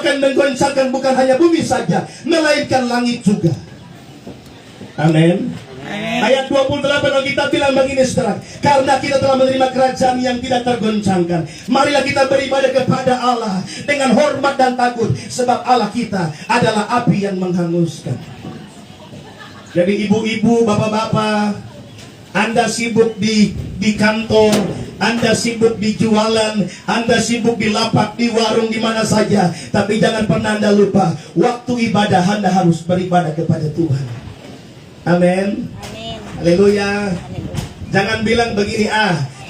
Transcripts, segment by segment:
akan menggoncangkan bukan hanya bumi saja, melainkan langit juga. Amin. Ayat 28 Alkitab bilang begini saudara, karena kita telah menerima kerajaan yang tidak tergoncangkan, marilah kita beribadah kepada Allah dengan hormat dan takut, sebab Allah kita adalah api yang menghanguskan. Jadi ibu-ibu, bapak-bapak, Anda sibuk di kantor, Anda sibuk di jualan, Anda sibuk di lapak, di warung, di mana saja, tapi jangan pernah Anda lupa, waktu ibadah Anda harus beribadah kepada Tuhan. Amin. Haleluya. Jangan bilang begini,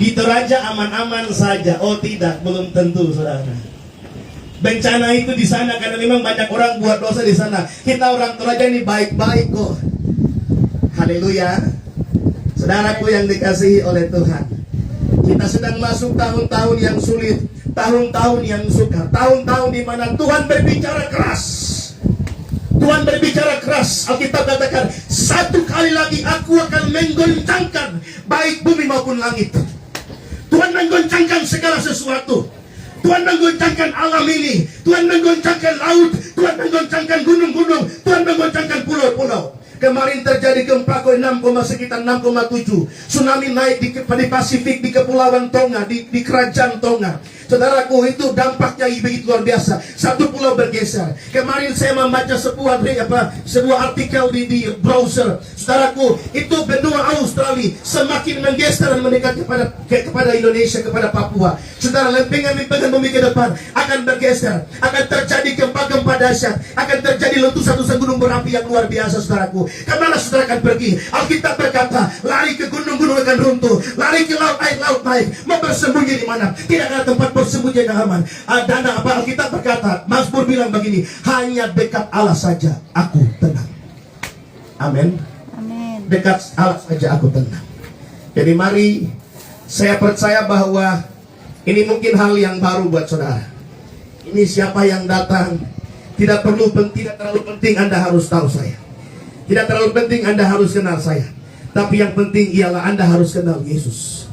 di Toraja aman-aman saja. Oh tidak, belum tentu saudara. Bencana itu di sana karena memang banyak orang buat dosa di sana. Kita orang Toraja ini baik-baik kok. Haleluya. Saudaraku yang dikasihi oleh Tuhan, kita sedang masuk tahun-tahun yang sulit, tahun-tahun yang sukar, tahun-tahun di mana Tuhan berbicara keras. Tuhan berbicara keras. Alkitab katakan, satu kali lagi aku akan menggoncangkan baik bumi maupun langit. Tuhan menggoncangkan segala sesuatu. Tuhan menggoncangkan alam ini. Tuhan menggoncangkan laut. Tuhan menggoncangkan gunung-gunung. Tuhan menggoncangkan pulau-pulau. Kemarin terjadi gempa 6, sekitar 6,7. Tsunami naik di Pasifik, di Kepulauan Tonga, di Kerajaan Tonga. Saudaraku, itu dampaknya begitu luar biasa. Satu pulau bergeser. Kemarin saya membaca sebuah artikel di browser. Saudaraku, itu benua Australia semakin menggeser dan mendekat kepada Indonesia, kepada Papua. Saudara, lempengan-lempengan bumi ke depan akan bergeser. Akan terjadi gempa-gempa dahsyat. Akan terjadi letusan-letusan gunung berapi yang luar biasa, saudaraku. Kemana saudara akan pergi? Alkitab berkata, lari ke gunung-gunung akan runtuh, lari ke laut naik. Mau bersembunyi di mana? Tidak ada tempat bersembunyi yang aman. Dan Alkitab berkata, Mazmur bilang begini, hanya dekat Allah saja aku tenang. Amin. Dekat Allah saja aku tenang. Jadi mari, saya percaya bahwa ini mungkin hal yang baru buat saudara. Ini siapa yang datang, tidak terlalu penting Anda harus tahu saya. Tidak terlalu penting Anda harus kenal saya. Tapi yang penting ialah Anda harus kenal Yesus.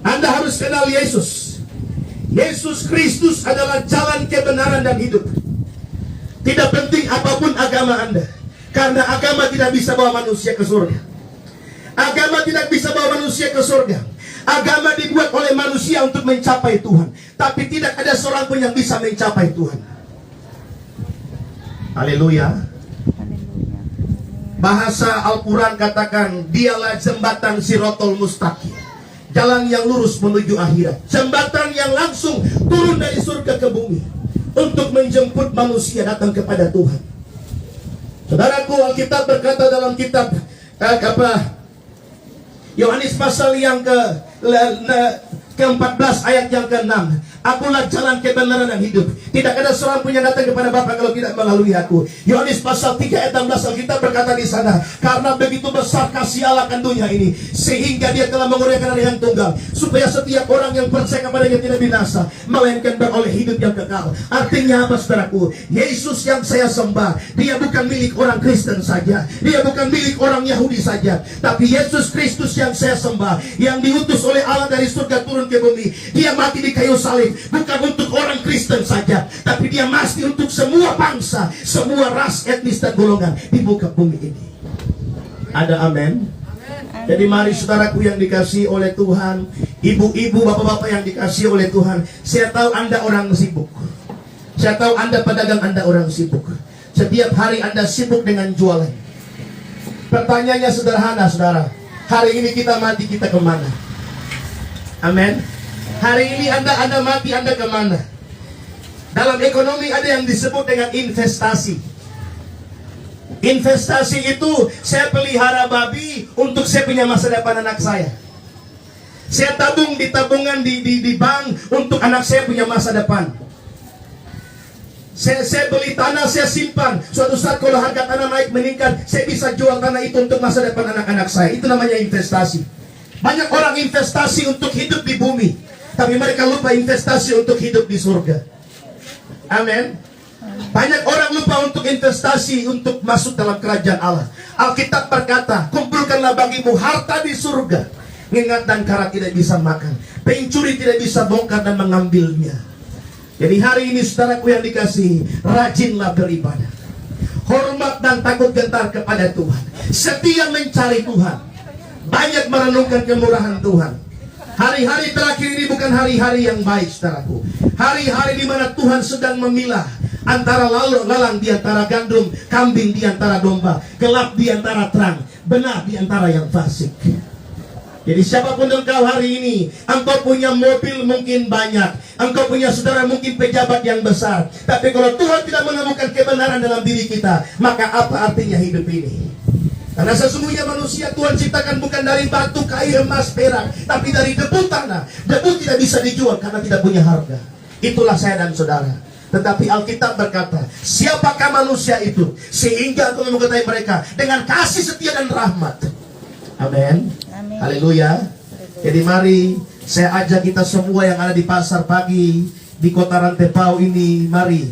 Anda harus kenal Yesus. Yesus Kristus adalah jalan kebenaran dan hidup. Tidak penting apapun agama Anda, karena agama tidak bisa bawa manusia ke surga. Agama tidak bisa bawa manusia ke surga. Agama dibuat oleh manusia untuk mencapai Tuhan, tapi tidak ada seorang pun yang bisa mencapai Tuhan. Haleluya. Bahasa Al-Quran katakan, dialah jembatan Sirotol Mustaqim, jalan yang lurus menuju akhirat, jembatan yang langsung turun dari surga ke bumi untuk menjemput manusia datang kepada Tuhan. Saudaraku, Alkitab berkata dalam kitab Yohanes pasal yang ke-14 ayat yang ke-6, akulah jalan kebenaran dan hidup. Tidak ada seorang pun yang datang kepada Bapa kalau tidak melalui aku. Yohanes pasal 3 ayat 16 Alkitab berkata di sana, karena begitu besar kasih Allah akan dunia ini, sehingga dia telah mengurniakan anak yang tunggal, supaya setiap orang yang percaya kepadanya tidak binasa, melainkan beroleh hidup yang kekal. Artinya apa saudaraku? Yesus yang saya sembah, dia bukan milik orang Kristen saja, dia bukan milik orang Yahudi saja, tapi Yesus Kristus yang saya sembah, yang diutus oleh Allah dari surga turun ke bumi. Dia mati di kayu salib bukan untuk orang Kristen saja, tapi dia mati untuk semua bangsa, semua ras, etnis dan golongan di muka bumi ini. Ada amin? Jadi mari saudaraku yang dikasihi oleh Tuhan, ibu-ibu, bapak-bapak yang dikasihi oleh Tuhan, saya tahu Anda orang sibuk. Saya tahu Anda pedagang, Anda orang sibuk. Setiap hari Anda sibuk dengan jualan. Pertanyaannya sederhana saudara, hari ini kita mati, kita kemana? Amin. Hari ini Anda mati, Anda kemana? Dalam ekonomi ada yang disebut dengan investasi. Investasi itu, saya pelihara babi untuk saya punya masa depan anak saya. Saya tabung di tabungan di bank untuk anak saya punya masa depan. Saya beli tanah, saya simpan. Suatu saat kalau harga tanah naik meningkat, saya bisa jual tanah itu untuk masa depan anak-anak saya. Itu namanya investasi. Banyak orang investasi untuk hidup di bumi, tapi mereka lupa investasi untuk hidup di surga. Amin. Banyak orang lupa untuk investasi untuk masuk dalam kerajaan Allah. Alkitab berkata, kumpulkanlah bagimu harta di surga, ngengat dan karat tidak bisa makan, pencuri tidak bisa bongkar dan mengambilnya. Jadi hari ini saudaraku yang dikasihi, rajinlah beribadah. Hormat dan takut gentar kepada Tuhan. Setia mencari Tuhan. Banyak merenungkan kemurahan Tuhan. Hari-hari terakhir ini bukan hari-hari yang baik, saudaraku. Hari-hari di mana Tuhan sedang memilah antara lalang di antara gandum, kambing di antara domba, gelap di antara terang, benar di antara yang fasik. Jadi siapapun engkau hari ini, engkau punya mobil mungkin banyak, engkau punya saudara mungkin pejabat yang besar, tapi kalau Tuhan tidak menemukan kebenaran dalam diri kita, maka apa artinya hidup ini? Karena sesungguhnya manusia Tuhan ciptakan bukan dari batu, kayu, emas, perak, tapi dari debu tanah. Debu tidak bisa dijual karena tidak punya harga. Itulah saya dan saudara. Tetapi Alkitab berkata, siapakah manusia itu sehingga aku mengetahui mereka dengan kasih setia dan rahmat. Amin. Haleluya. Jadi mari saya ajak kita semua yang ada di pasar pagi di kota Rantepau ini, mari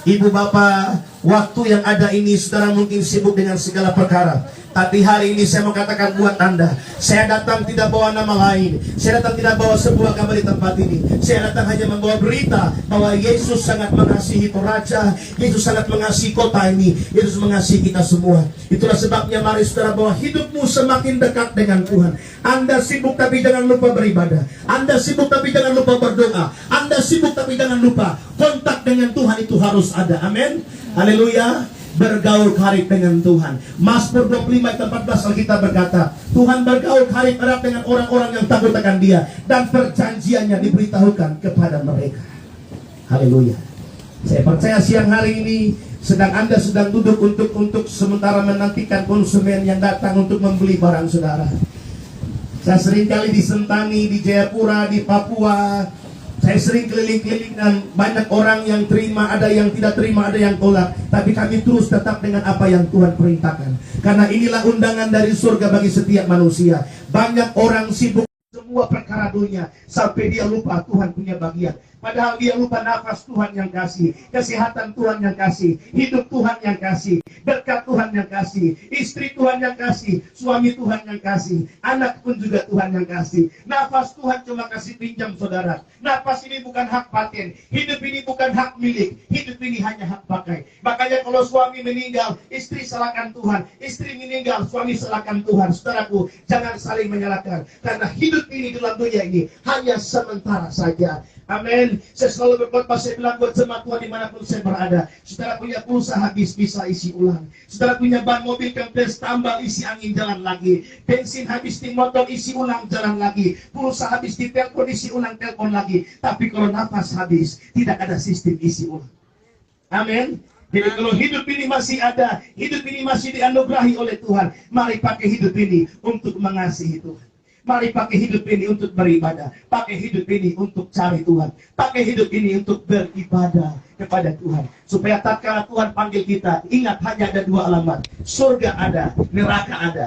ibu bapak, waktu yang ada ini saudara mungkin sibuk dengan segala perkara. Tapi hari ini saya mau katakan buat Anda, saya datang tidak bawa nama lain, saya datang tidak bawa sebuah kabar di tempat ini. Saya datang hanya membawa berita bahwa Yesus sangat mengasihi Toraja, Yesus sangat mengasihi kota ini, Yesus mengasihi kita semua. Itulah sebabnya mari saudara bahwa hidupmu semakin dekat dengan Tuhan. Anda sibuk tapi jangan lupa beribadah, Anda sibuk tapi jangan lupa berdoa, Anda sibuk tapi jangan lupa kontak dengan Tuhan itu harus ada. Amin. Haleluya. Bergaul karib dengan Tuhan. Mazmur 25 ayat 14 Alkitab berkata, Tuhan bergaul karib erat dengan orang-orang yang takut akan Dia, dan perjanjiannya diberitahukan kepada mereka. Haleluya. Saya percaya siang hari ini sedang Anda sedang duduk untuk sementara menantikan konsumen yang datang untuk membeli barang saudara. Saya sering kali di Sentani, di Jayapura, di Papua. Saya sering keliling-keliling dan banyak orang yang terima, ada yang tidak terima, ada yang tolak. Tapi kami terus tetap dengan apa yang Tuhan perintahkan. Karena inilah undangan dari surga bagi setiap manusia. Banyak orang sibuk semua perkara dunia sampai dia lupa Tuhan punya bagian. Padahal dia lupa nafas Tuhan yang kasih, kesehatan Tuhan yang kasih, hidup Tuhan yang kasih, berkat Tuhan yang kasih, istri Tuhan yang kasih, suami Tuhan yang kasih, anak pun juga Tuhan yang kasih. Nafas Tuhan cuma kasih pinjam saudara. Nafas ini bukan hak paten, hidup ini bukan hak milik, hidup ini hanya hak pakai. Makanya kalau suami meninggal, istri salahkan Tuhan, istri meninggal, suami salahkan Tuhan. Saudaraku, jangan saling menyalahkan, karena hidup ini dalam dunia ini hanya sementara saja. Amin. Saya selalu berkhotbah, saya bilang buat jemaat Tuhan dimanapun saya berada. Saudara punya pulsa habis, bisa isi ulang. Saudara punya ban mobil kempes, tambah isi angin, jalan lagi. Bensin habis di motor, isi ulang, jalan lagi. Pulsa habis di telepon, isi ulang, telepon lagi. Tapi kalau nafas habis, tidak ada sistem isi ulang. Amin. Jadi kalau hidup ini masih ada, hidup ini masih dianugerahi oleh Tuhan, mari pakai hidup ini untuk mengasihi Tuhan. Mari pakai hidup ini untuk beribadah. Pakai hidup ini untuk cari Tuhan. Pakai hidup ini untuk beribadah kepada Tuhan. Supaya tatkala Tuhan panggil kita, ingat hanya ada dua alamat. Surga ada, neraka ada.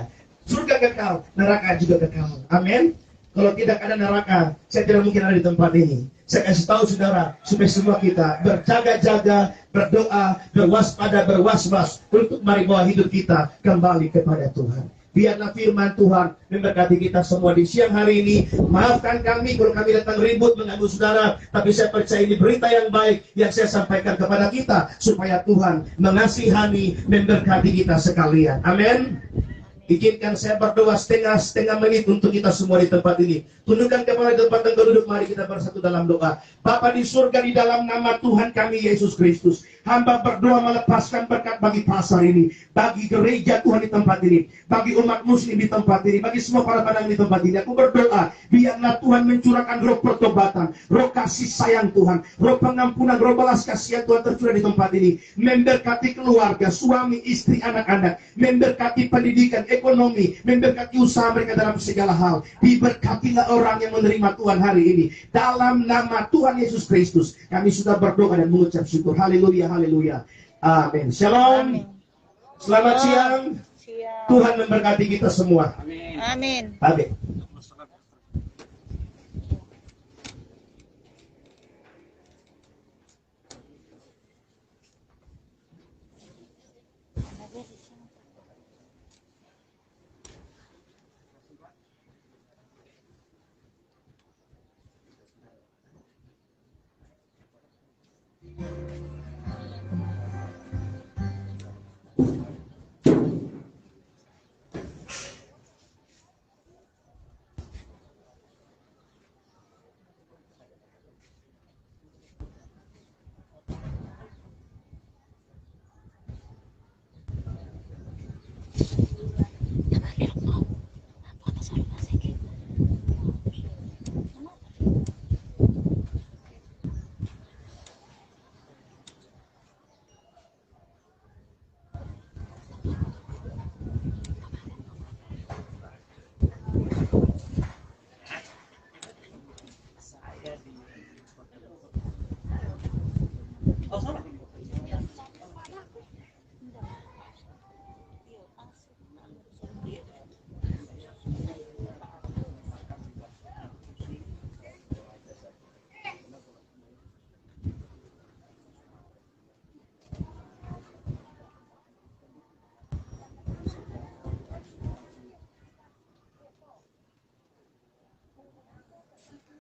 Surga kekal, neraka juga kekal. Amin. Kalau tidak ada neraka, saya tidak mungkin ada di tempat ini. Saya kasih tahu saudara, supaya semua kita berjaga-jaga, berdoa, berwaspada, berwas-was untuk mari bawa hidup kita kembali kepada Tuhan. Biarlah firman Tuhan memberkati kita semua di siang hari ini. Maafkan kami kalau kami datang ribut mengganggu saudara, tapi saya percaya ini berita yang baik yang saya sampaikan kepada kita, supaya Tuhan mengasihani, memberkati kita sekalian. Amin. Izinkan saya berdoa setengah menit untuk kita semua di tempat ini. Tundukkan kepala di tempat yang duduk, mari kita bersatu dalam doa. Bapa di surga, di dalam nama Tuhan kami Yesus Kristus, hamba berdoa melepaskan berkat bagi pasar ini, bagi gereja Tuhan di tempat ini, bagi umat muslim di tempat ini, bagi semua para pandang di tempat ini. Aku berdoa, biarlah Tuhan mencurahkan roh pertobatan, roh kasih sayang Tuhan, roh pengampunan, roh balas kasihan Tuhan tercurah di tempat ini. Memberkati keluarga, suami, istri, anak-anak, memberkati pendidikan, ekonomi, memberkati usaha mereka dalam segala hal. Diberkatilah orang yang menerima Tuhan hari ini. Dalam nama Tuhan Yesus Kristus, kami sudah berdoa dan mengucap syukur. Haleluya, haleluya. Amin. Shalom. Amin. Selamat siang. Tuhan memberkati kita semua. Amin. Amin. Amin.